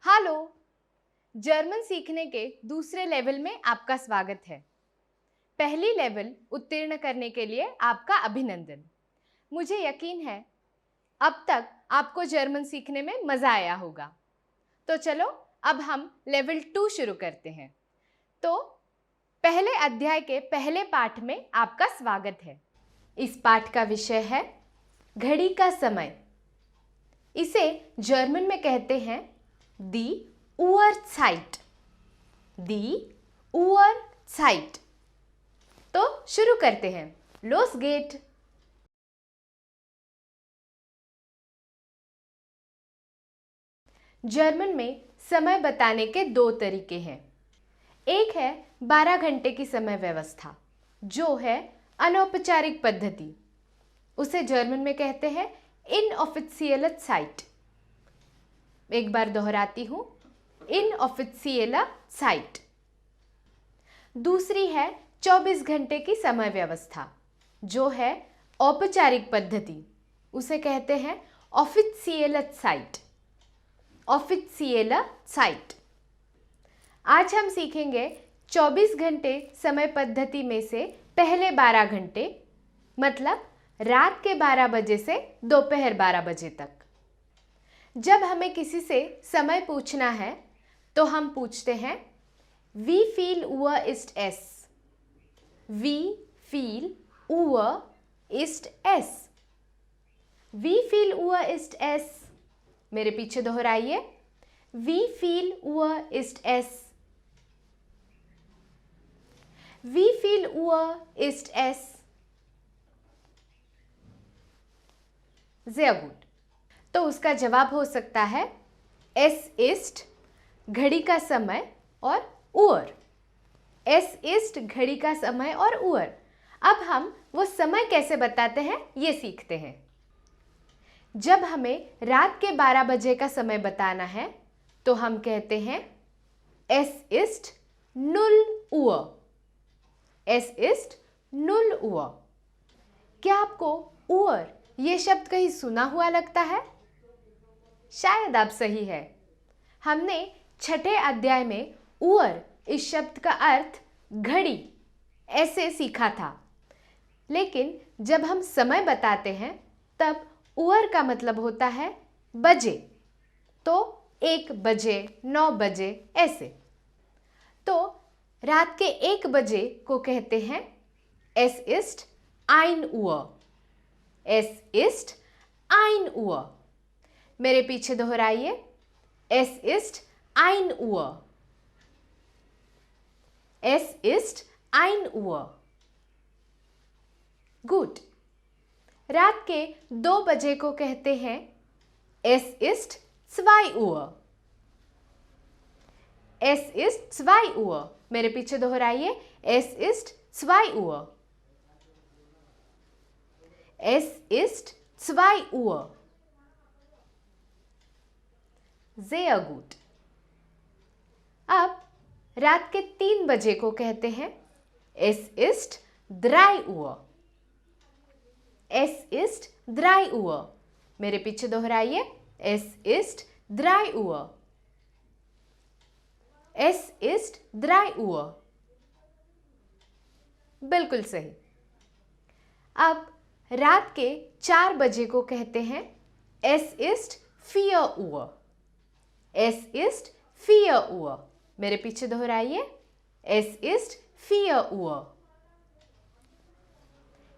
Hello. German सीखने के दूसरे लेवल में आपका स्वागत है। पहली लेवल उत्तीर्ण करने के लिए आपका अभिनंदन। मुझे यकीन है अब तक आपको जर्मन सीखने में मजा आया होगा। तो चलो अब हम लेवल 2 शुरू करते हैं। तो पहले अध्याय के पहले पाठ में आपका स्वागत है। इस पाठ का विषय है घड़ी का समय। इसे जर्मन में कहते हैं दी Uhrzeit। दी Uhrzeit। तो शुरू करते हैं। Los geht। जर्मन में समय बताने के दो तरीके हैं। एक है 12 घंटे की समय व्यवस्था, जो है अनौपचारिक पद्धति। उसे जर्मन में कहते हैं इनऑफिशियले Zeit। एक बार दोहराती हूं, इनऑफिशियले Zeit। दूसरी है 24 घंटे की समय व्यवस्था, जो है औपचारिक पद्धति। उसे कहते हैं ऑफिशियले Zeit। ऑफिशियले Zeit। आज हम सीखेंगे 24 घंटे समय पद्धति में से पहले 12 घंटे, मतलब रात के 12 बजे से दोपहर 12 बजे तक। जब हमें किसी से समय पूछना है तो हम पूछते हैं Wie viel Uhr ist es? Wie viel Uhr ist es? Wie viel Uhr ist es? मेरे पीछे दोहराइए। Wie viel Uhr ist es? Wie viel Uhr ist es? Sehr gut। तो उसका जवाब हो सकता है Es ist घड़ी का समय और Uhr। Es ist घड़ी का समय और Uhr। अब हम वो समय कैसे बताते हैं ये सीखते हैं। जब हमें रात के 12 बजे का समय बताना है तो हम कहते हैं Es ist 0 Uhr। Es ist 0 Uhr। क्या आपको Uhr ये शब्द कहीं सुना हुआ लगता है? शायद आप सही है। हमने छठे अध्याय में Uhr इस शब्द का अर्थ घड़ी ऐसे सीखा था, लेकिन जब हम समय बताते हैं तब Uhr का मतलब होता है बजे। तो 1 बजे, 9 बजे ऐसे। तो रात के 1 बजे को कहते हैं Es ist 1 Uhr। Es ist 1 Uhr। मेरे पीछे दोहराइए। Es ist 1 Uhr। Es ist 1 Uhr। Gut। रात के 2 बजे को कहते हैं Es ist 2 Uhr। Es ist 2 Uhr। मेरे पीछे दोहराइए। Es ist 2 Uhr। Es ist 2 Uhr। Sehr gut। अब रात के 3 बजे को कहते हैं Es ist 3 Uhr। Es ist 3 Uhr। मेरे पीछे दोहराइए। Es ist 3 Uhr। Es ist 3 Uhr। बिल्कुल सही। अब रात के 4 बजे को कहते हैं Es ist 4 Uhr। Es ist 4 Uhr। मेरे पीछे दोहराइए। Es ist 4 Uhr।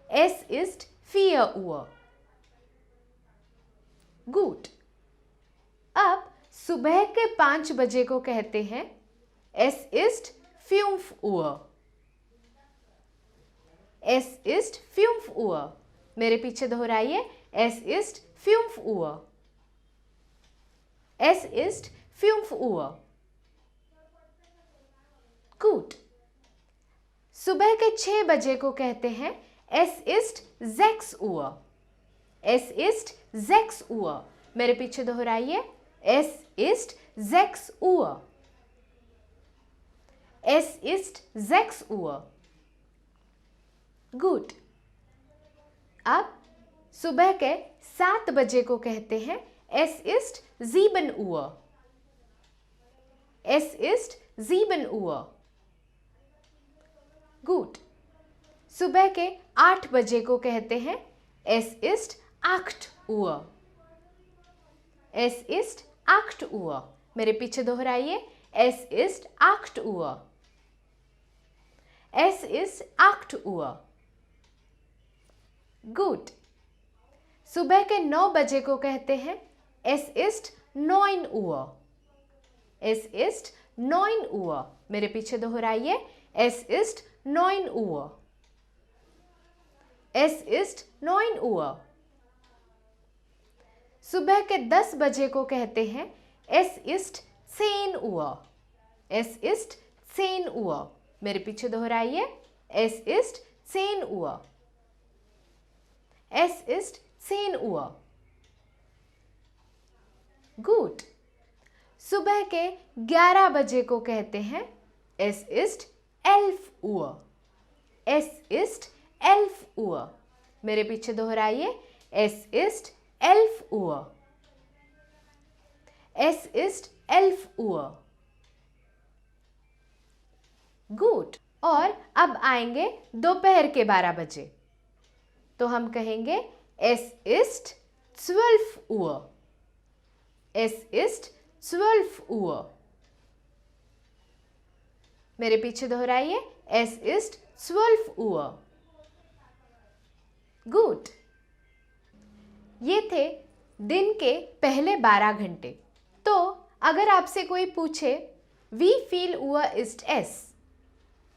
Es ist 4 Uhr। Gut। अब सुबह के 5 बजे को कहते हैं Es ist 5 Uhr। Es ist 5 Uhr। मेरे पीछे दोहराइए। Es ist 5 Uhr। Es ist 5 Uhr। Gut। सुबह के 6 बजे को कहते हैं Es ist 6 Uhr। Es ist 6 Uhr। मेरे पीछे दोहराइए। Es ist 6 Uhr। Es ist 6 Uhr। Gut। अब सुबह के 7 बजे को कहते हैं Es ist 7 Uhr। Es ist 7 Uhr. Gut. सुबह के 8 बजे को कहते हैं Es ist 8 Uhr. Es ist 8 Uhr. मेरे पीछे दोहराइए. Es ist 8 Uhr. Es ist 8 Uhr. Gut. सुबह के 9 बजे को कहते हैं Es ist 9 Uhr. Es ist 9 Uhr. मेरे पीछे दोहराइए. Es ist 9 Uhr. Es ist 9 Uhr. सुबह के 10 बजे को कहते हैं Es ist 10 Uhr. Es ist 10 Uhr. मेरे पीछे दोहराइए. Es ist 10 Uhr. Es ist 10 Uhr. Gut. सुबह के 11 बजे को कहते हैं Es ist 11 Uhr. Es ist 11 Uhr. मेरे पीछे दोहराइए. Es ist 11 Uhr. Es ist 11 Uhr. Gut. और अब आएंगे दोपहर के 12 बजे. तो हम कहेंगे Es ist 12 Uhr. Es ist 12 Uhr. मेरे पीछे दोहराइए. Es ist 12 Uhr. Gut. ये थे दिन के पहले 12 घंटे. तो अगर आपसे कोई पूछे Wie viel Uhr ist es?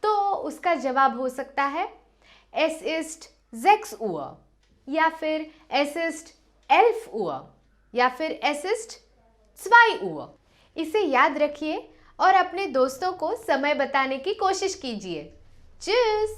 तो उसका जवाब हो सकता है Es ist 6 Uhr या फिर Es ist 11 Uhr या फिर Es ist 2 Uhr. इसे याद रखिए और अपने दोस्तों को समय बताने की कोशिश कीजिए. Tschüss!